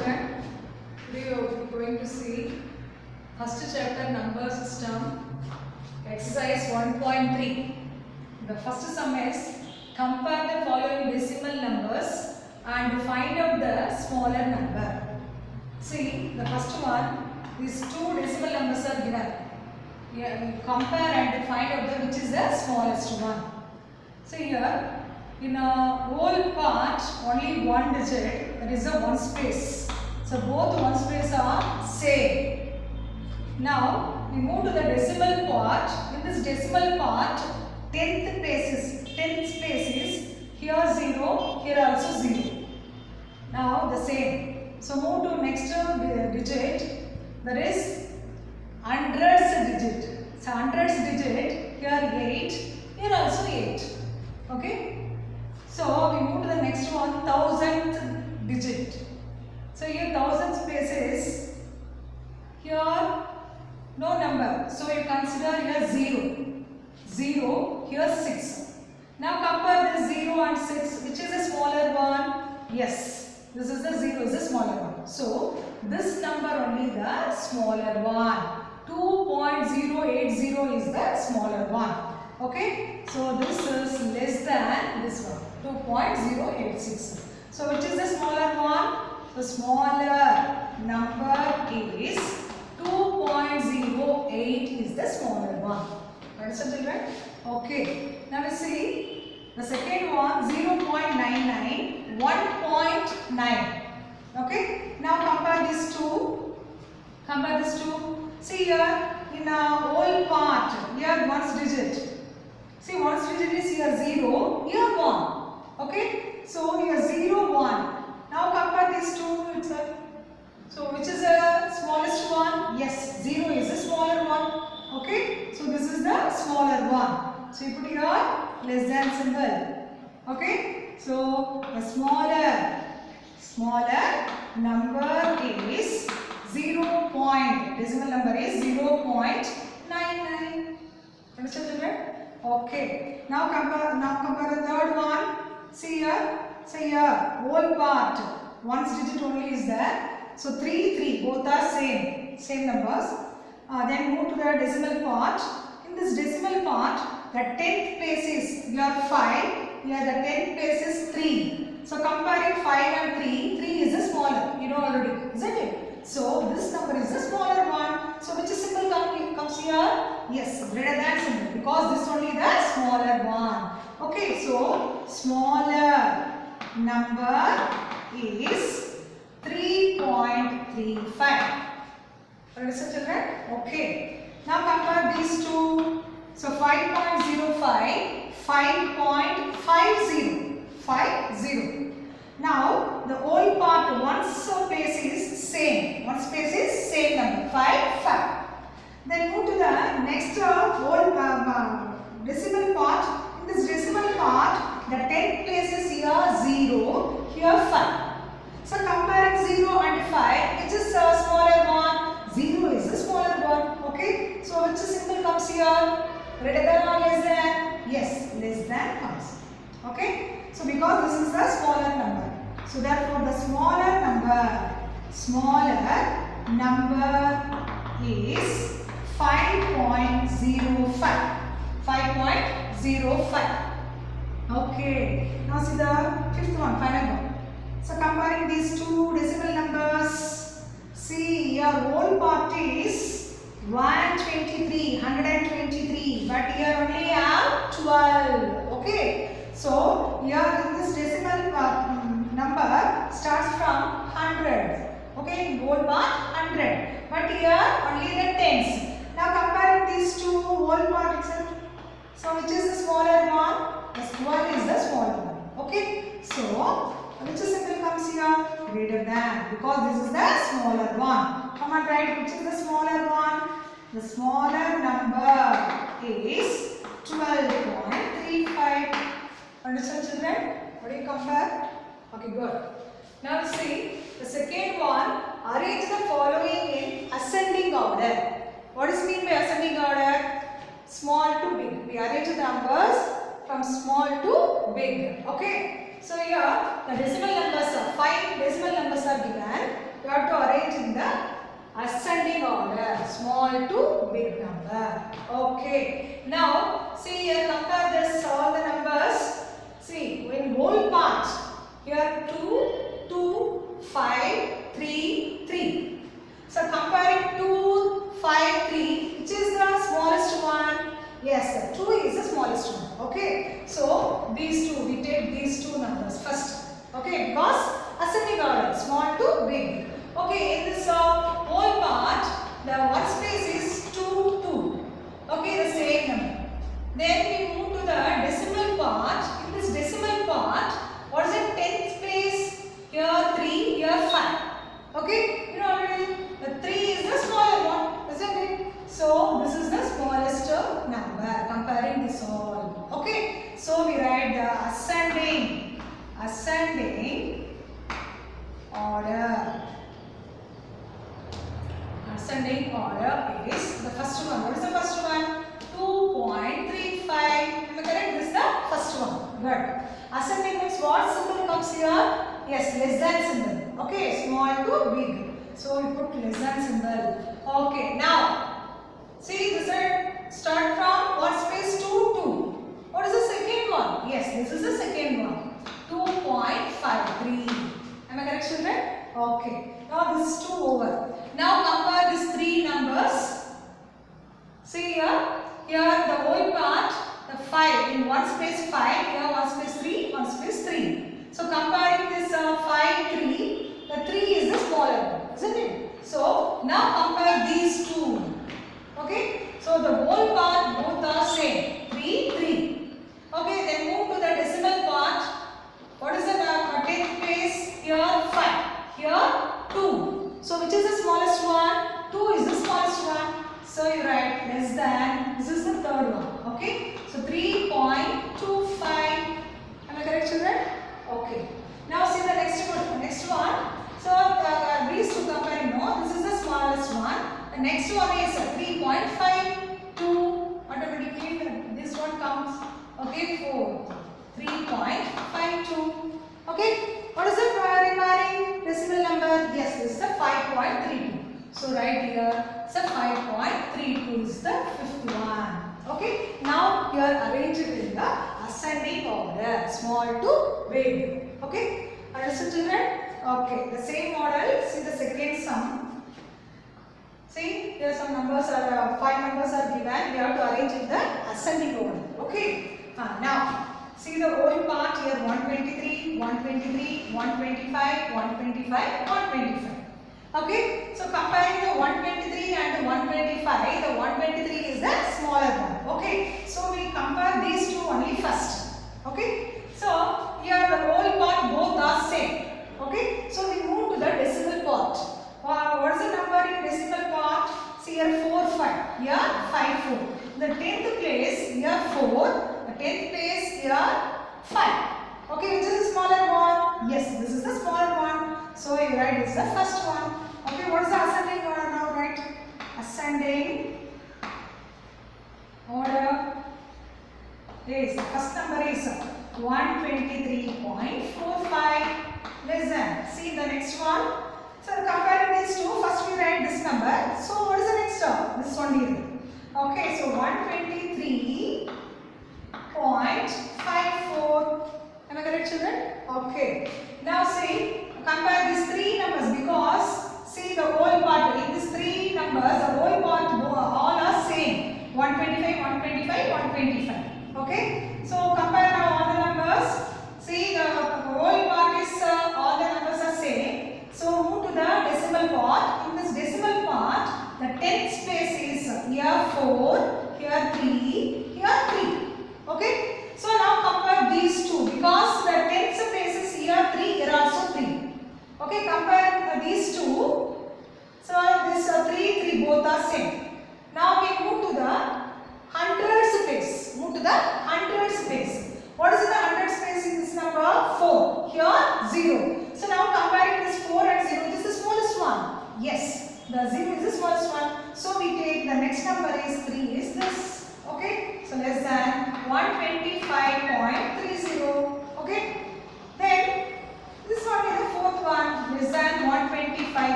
children, today we are going to see first chapter number system, exercise 1.3. The first sum is compare the following decimal numbers and find out the smaller number. See, the first one, these two decimal numbers are given. Here, compare and find out which is the smallest one. So here, in a whole part, only one digit, that is a one space. So both one space are same. Now we move to the decimal part. In this decimal part, 10th space is here 0, here also 0. Now the same. So move to next digit, that is hundreds digit. So hundreds digit, here 8, here also 8. Okay. So we move to the next one, thousandth digit. So here thousand spaces, here no number. So you consider here 0. 0, here 6. Now compare this 0 and 6. Which is the smaller one? Yes, this is the 0 is the smaller one. So this number only the smaller one. 2.080 is the smaller one. Okay, so this is less than this one, 2.086. So which is the smaller one? The smaller number is 2.08 is the smaller one. Understand, children? Okay, now we see the second one, 0.99, 1.9. Okay, now compare these two. Compare these two. See here, in a whole part, here one's digit. See, one's digit is here 0, here 1. Okay, so here 0, 1. Now compare these two itself. So which is the smallest one? Yes, 0 is the smaller one. Okay, so this is the smaller one. So you put here less than symbol. Okay, so the smaller number is 0. Decimal number is 0.99. Understand, children? Okay. Now compare the third one. See here. See here. Whole part. One's digit only is there. So 3, 3. Both are same. Same numbers. Then move to the decimal part. In this decimal part, the 10th place is here 5. Here the 10th place is 3. So comparing 5 and 3, 3 is the smaller. You know already, isn't it? So this number is the smaller one. So which symbol comes here? Yes, greater than symbol, because this only the smaller one. Okay, so smaller number is 3.35. Understand, children? Okay. Now compare these two. So 5.05, 5.50, 50. Now the whole part, one space is same. One space is same number, 5, 5. Then move to the next whole decimal part. In this decimal part, the 10th place is here 0, here 5. So comparing 0 and 5, which is the smaller one? 0 is the smaller one. Okay. So which symbol comes here? Greater than or less than? Yes, less than comes. Okay. So because this is the smaller number. So therefore the smaller number is 5.05. 5.05. Okay. Now see the fifth one, final one. So comparing these two decimal numbers, see here whole part is 123, but here only have 12. Okay. So here in this decimal number starts from 100. Okay, whole part 100, but here only the tens. Now comparing these two whole part itself. So which is the smaller one? This one is the smaller one. Okay, so which symbol comes here? Greater than, because this is the smaller one. Come on, write which is the smaller one. The smaller number is 12.35. Understand, children? What do you compare? Okay, good. Now see the second one. Arrange the following in ascending order. What is mean by ascending order? Small to big. We arrange the numbers from small to big. Okay. So here the decimal numbers are 5 decimal numbers are given. You have to arrange in the ascending order, small to big number. Okay. Now, see here, compare this all the numbers. See, in whole part, here 2, 2, 5, 3, 3. So, comparing 2, 5, 3, which is the smallest one? Yes, the 2 is the smallest one. Okay. So, these two, we take these two numbers first. Okay, because ascending order, small to big. Okay, in this whole part, the one space is 2, 2. Okay, the same number. Then we move to the decimal part. In this decimal part, what is the 10th space? Here 3, here 5. Okay, you know already the 3 is the smaller one, isn't it? So this is the smallest number comparing this all. Okay, so we write the ascending order. Ascending order is the first one. What is the first one? 2.35. Am I correct? This is the first one. Good. Ascending means what symbol comes here? Yes, less than symbol. Okay, small to big. So we put less than symbol. Okay, now see this side start from what space 2, 2. What is the second one? Yes, this is the second one. 2.53. Am I correct, children? Okay. Now this is 2 over. Now compare these three numbers. See here. Here the whole part, the 5 in one space 5. Here one space 3, one space 3. So comparing this 5, 3, the 3 is the smaller one, isn't it? So now compare these two. Okay. So the whole part both are same. 3, 3. Okay. Then move to the decimal part. What is the 10th place? Here 5. Here 2. So which is the smallest one? 2 is the smallest one. So you write less than. This is the third one. Okay. So 3.25. Am I correct, children? Okay. Now see the next one. So these two comparing. No, this is the smallest one. The next one is 3.52. Automatically this one comes. Okay, 4. 3.52. Okay. What is the remaining decimal number? Yes, this is the 5.32. So right here, so 5.32 is the fifth one. Okay. Now here arrange it in the ascending order, small to big. Okay. Understood, children? Okay. The same model. See the second sum. See here some numbers are 5 numbers are given. We have to arrange in the ascending order. Okay. Now. See the whole part here 123, 123, 125, 125, 125. Okay. So comparing the 123 and the 125, the 123 is the smaller one. Okay. So we compare these two only first. Okay. So here the whole part both are same. Okay. So we move to the decimal part. What is the number in decimal part? See here 4, 5. Here 5, 4. The 10th place here 4. 10th place here 5. Okay, which is the smaller one? Yes, this is the smaller one. So you write this is the first one. Okay, what is the ascending order now? Write ascending order is the first number is 123.45. Listen, see the next one. So comparing these two, first we write this number. So what is the next term? This one here. Okay, so 123.54. Am I correct, children? Okay. Now see, compare these three numbers because see the whole part in these three numbers, the whole part all are same. 125, 125, 125. Okay. So compare now all the numbers. See the whole part is all the numbers are same. So move to the decimal part. In this decimal part, the 10th space is here 4, here 3, here 3. Okay. So now compare these two because the 10th space is here 3, here also 3. Okay. Compare these two. So this 3, 3 both are same. Now we move to the 100th space. Move to the 100th space. What is the 100th space in this number? 4. Here 0. So now comparing this 4 and 0, this is the smallest one. Yes, the 0 is the smallest one. So we take the next number is 3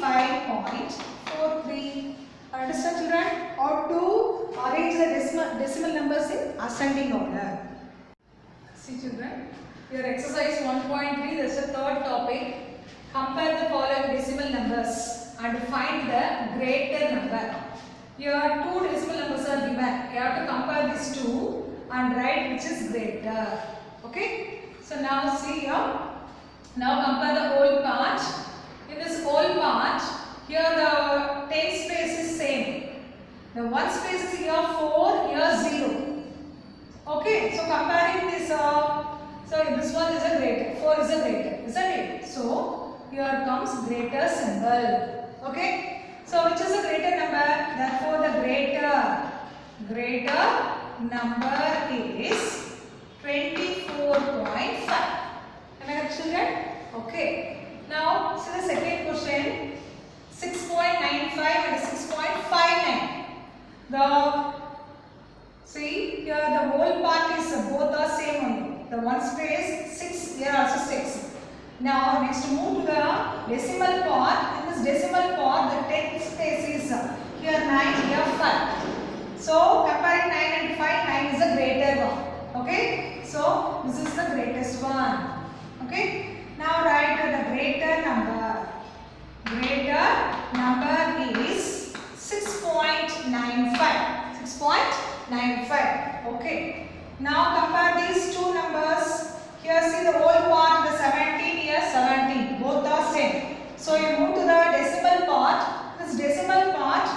25.43. Understand, children? How to arrange the decimal numbers in ascending order. See, children, your exercise 1.3, that's the third topic. Compare the following decimal numbers and find the greater number. Here two decimal numbers are given. You have to compare these two and write which is greater. Okay? So now see here. Now compare the whole part. In this whole part, here the tens place is same. The one space is here 4, here 0. Okay, so comparing this, so this one is a greater, 4 is a greater, isn't it? So here comes greater symbol. Okay, so which is a greater number? Therefore, the greater number is 24.5. Am I correct, children? Okay. Now, see the second question. 6.95 and 6.59. See here the whole part is both are same only. The one space 6, here also 6. Now next move to the decimal part. In this decimal part the tenth space is here 9, here 5. So comparing 9 and 5, 9 is a greater one. Okay. So this is the greatest one. Okay. Now write the greater number. Greater number is 6.95. 6.95. Okay. Now compare these two numbers. Here see the whole part, the 17, here 17. Both are same. So you move to the decimal part. This decimal part,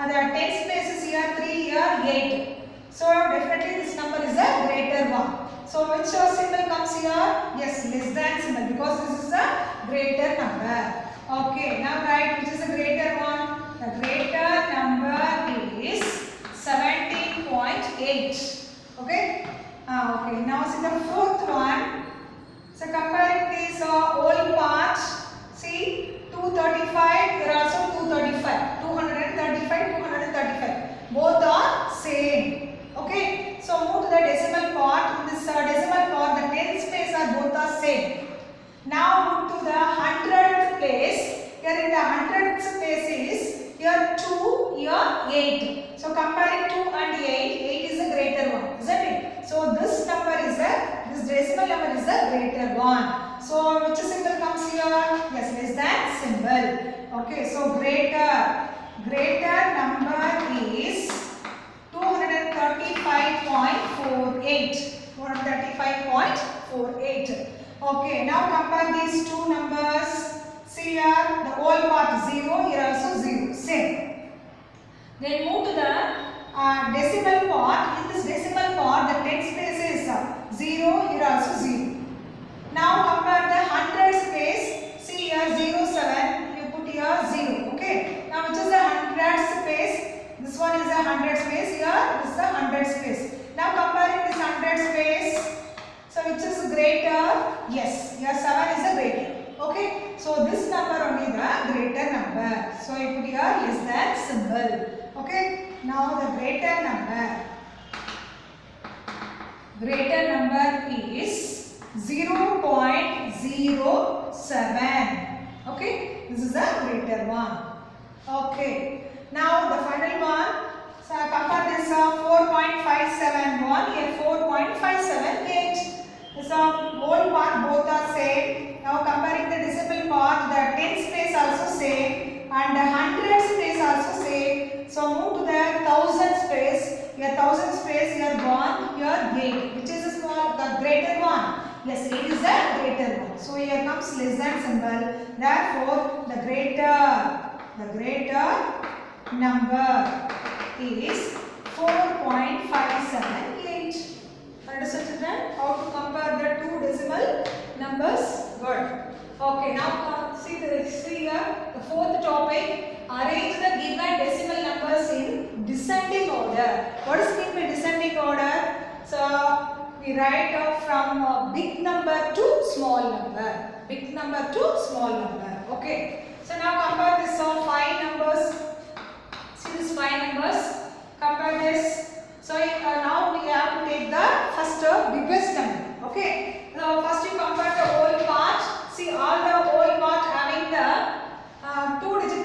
the tens place is here 3, here 8. So definitely this number is a greater one. So which symbol comes here? Yes, less than symbol, because this is a greater number. Okay, now write which is a greater one. The greater number is 17.8. Okay. Okay. Now see the fourth one. So comparing this whole part. See 235. Here also 235. 235. 235. Both are same. Okay. So move to the decimal part. In this decimal part, the tens place are both are same. Now move to the hundredth place. Here in the hundredth place is here 2, here 8. So comparing 2 and 8, 8 is a greater one, isn't it? So this decimal number is a greater one. So which symbol comes here? Yes, less than symbol. Okay, so greater number is 235.48. 235.48. Okay, now compare these two numbers. See here, the whole part 0, here also 0, same. Then move to the decimal part. In this decimal part, the tens place is 0, here also 0. Now compare the hundreds place. See here 0, 7, you put here 0. Okay. Now which is the hundreds place? This one is a hundreds place. Here this is the hundreds place. Now comparing this hundreds place. So which is greater? Yes, here 7 is a greater. Okay, so this number only the greater number. So you put here less than symbol. Okay, now the greater number is 0.07. Okay, this is a greater one. Okay, now the final one. So compare this 4.571 here 4.578. So whole part both are same. Now comparing the decimal part, the tens place also same and the hundreds place also same. So move to the thousands place. Here thousands place, here 1, here 8. Which is the greater one? Yes, 8 is the greater one. So here comes less than symbol. Therefore, the greater number is 4.578. Understood, children? How to compare the two decimal numbers? Good. Okay, now see here the fourth topic. Arrange the given decimal numbers in descending order. What is meant by descending order? So we write from big number to small number. Big number to small number. Okay. So now compare this 5 numbers. See these 5 numbers. Compare this. So now we have to take the first biggest number. Okay. So first you compare the whole part. See all the whole part having the 2 digit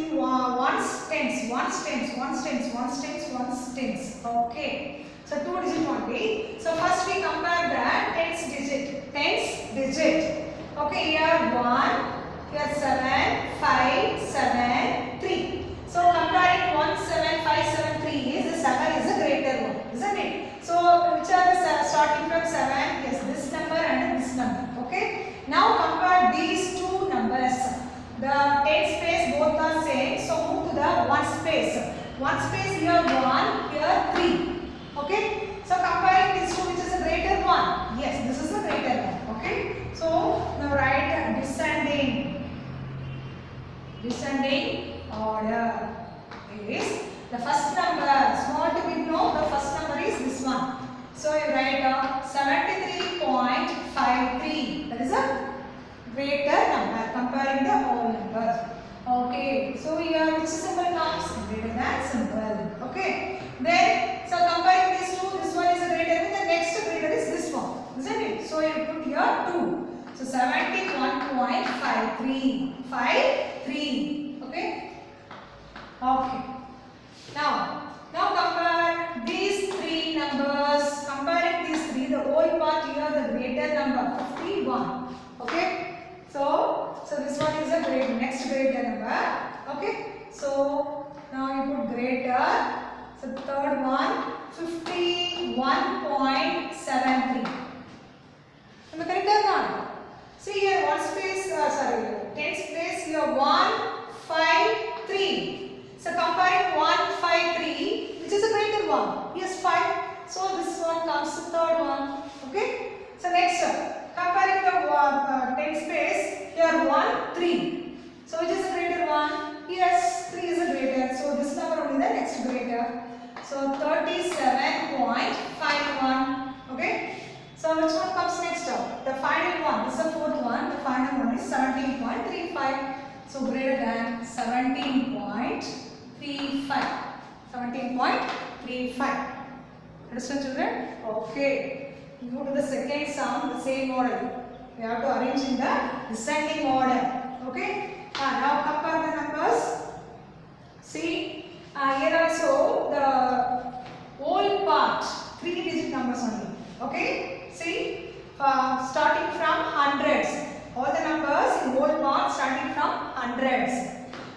in ones, tens, ones, tens, ones, tens, ones, tens, ones, tens. Okay. So 2 digit only. So first we compare the tens digit. Tens digit. Okay, here 1, here 7, 5, 7, 3. So comparing 1, 7, 5, 7, 3 is the 7 is a greater one, isn't it? So which are the starting from 7? Yes, this number and this number. Okay. Now compare these two numbers. The tens space both are same. So move to the one space. One space here 1, here 3. Okay. So comparing these two, which is a greater one? Yes, this is a greater one. Okay. So now write descending order is the first number. Small to big, no, the first number is this one. So you write 73.53. That is a greater number comparing the whole numbers. Okay. So here which symbol comes? Greater than symbol. Okay. Then so comparing these two, this one is a greater than the next greater is this one, isn't it? So you put here 2. So 71.53. 53. Okay. Okay. Now compare these three numbers. Comparing these three, the whole part here, the greater number 51. Okay. So this one is a next greater number. Okay. So now you put greater. So third one 51.73. Am I correct or not? See here one space, tens place here 153. So comparing 153, which is a greater one? Yes, 5. So this one comes the third one. Okay. So next comparing the tens space here 1 3. So which is a greater one? Yes, 3 is a greater. So this number only the next greater. So 37.51. Okay. So which one comes next? The final one. This is the fourth one. The final one is 17.35. So greater than 17.35. 17.35. Understand, children? Okay. Go to the second sum, the same order. We have to arrange in the descending order. Okay. Now compare the numbers. See, here also the whole part 3-digit numbers only. Okay. See, starting from hundreds. All the numbers in whole part starting from hundreds.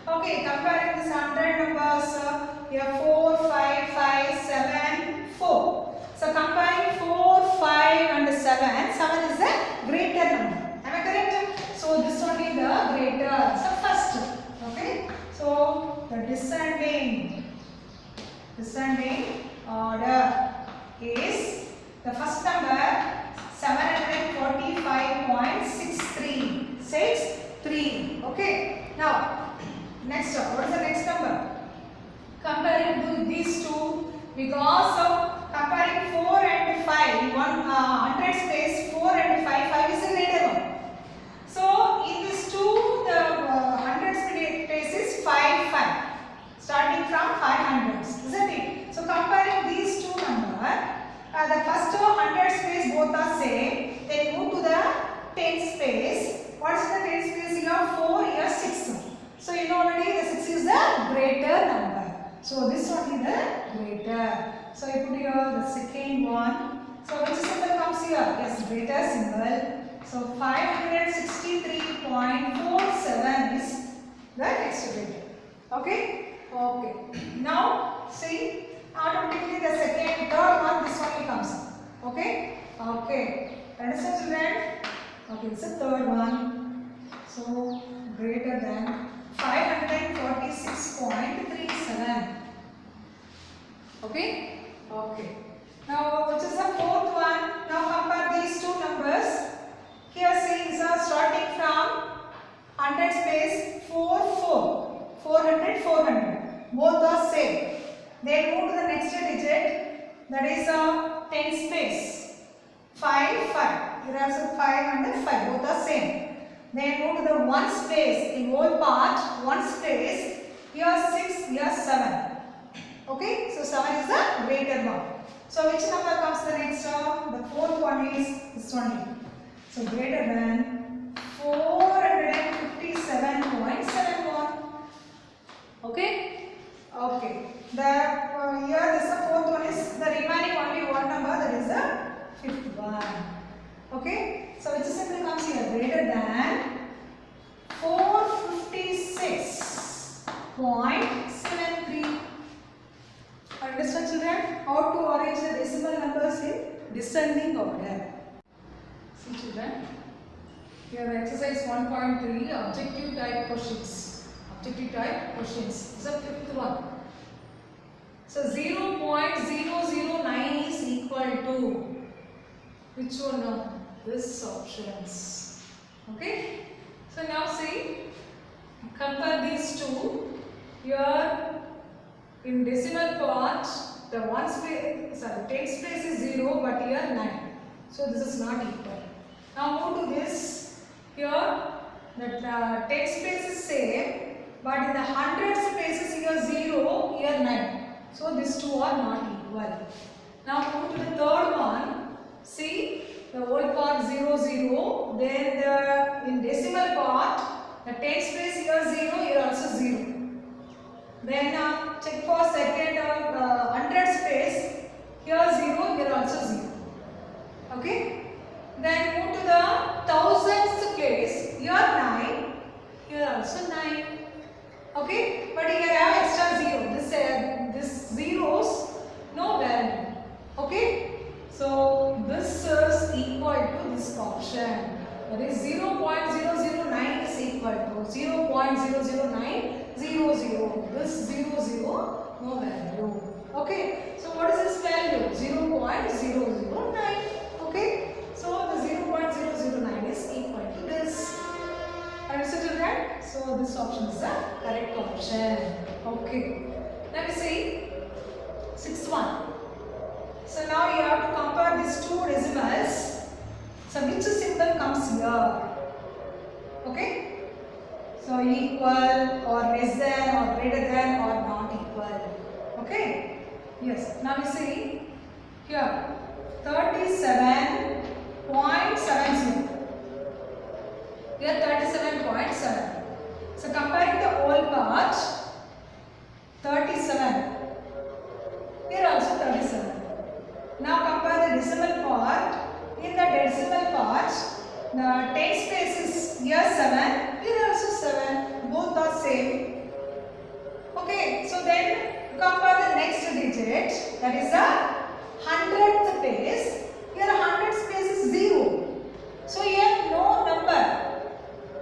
Okay, comparing this 100 numbers, here 4, 5, 5, 7, 4. So comparing 4, 5 and 7, 7 is the greater number. Am I correct? So this one is the greater. So first, okay. So the descending order is the first number 745.63. Okay. Now next what is the next number? Comparing to these two, because of comparing 4 and 5 in 100 space 4 and 5 is a greater one. So in these two the 100 space is 5 starting from 500s, isn't it? So comparing these two numbers, the first 100 space both are same. Then move to the 10 space. What is the 10 space? Here 4, here 6. So you know already the 6 is the greater number. So this one is the greater. So you put here the second one. So which symbol comes here? Yes, greater symbol. So 563.47 is the next greater. Okay? Okay. Now see, automatically the third one, this one comes. Okay? Okay. Understand, children? Okay, it's the third one. So greater than 546.37. Okay? Okay. Now which is the fourth one? Now compare these two numbers. Here see is starting from 100 space 400. Both are same. Then move to the next digit, that is 10 space 5. Here also 5 and 5, both are same. Then move to the 1 space in whole part, 1 space, here 6, here 7. Okay, so 7 is the greater one. So which number comes the next? The fourth one is this one. So greater than 457.71. Okay? Okay. Here this is the fourth one is the remaining only one number, that is the fifth one. Okay? So which symbol comes here? Greater than 456.73. Understand children? How to arrange the decimal numbers in descending order. See children? Here exercise 1.3 objective type questions. Objective type questions. This is the fifth one. So 0.009 is equal to which one now? This options. Okay? So now see, compare these two. Here in decimal part, the tens place is 0, but here 9. So this is not equal. Now move to this. Here the tens place is same, but in the hundreds places here 0, here 9. So these two are not equal. Now move to the third one. See, the whole part 0, 0. Then in decimal part, the tens place here 0, here also 0. Then check for second hundreds place. Here 0, here also 0. Okay. Then move to the thousands place. Here 9, here also 9. Okay. But here I have extra 0. This zeros no value. Okay. So this is equal to this option. That is 0.009 is equal to 0.00900. This 00 no value. Okay. So what is this value? 0.009. Okay. So the 0.009 is equal to this. Understood children? So this option is the correct option. Okay. Let me see. Sixth one. So now you have to compare these two decimals. So which symbol comes here? Okay? So equal or less than or greater than or not equal. Okay? Yes. Now we see here 37.70. Here 37.7. So comparing the whole part, 37. Here also 37. Now compare the decimal part. In the decimal part, the tens place is here 7, here also 7. Both are same. Okay, so then compare the next digit, that is the hundredth place. Here hundredth place is 0. So here no number.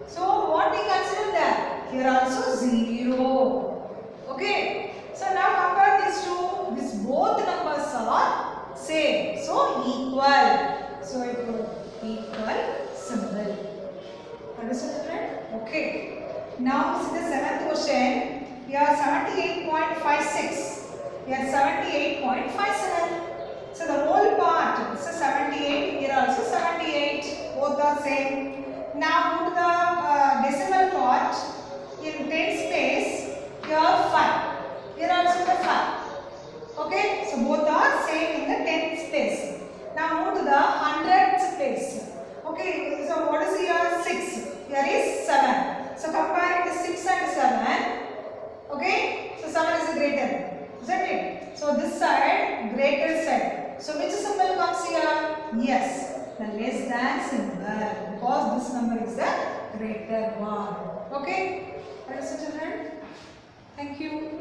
So what we consider that? Here also 0. Okay, so now compare these two. These both numbers are same. So equal. So it will equal symbol. Understood children? Okay. Now see the seventh question. Here 78.56. Here 78.57. So the whole part. This is 78. Here also 78. Both are same. Now move to the decimal part. In tens place. Here 5. Here also the 5. Okay. So both are same in the tens place. Now move to the hundredth place. Okay, so what is here? 6. Here is 7. So comparing the 6 and 7. Okay, so 7 is greater. Isn't it? So this side, greater side. So which symbol comes here? Yes, the less than symbol. Because this number is the greater one. Okay, understood children? Thank you.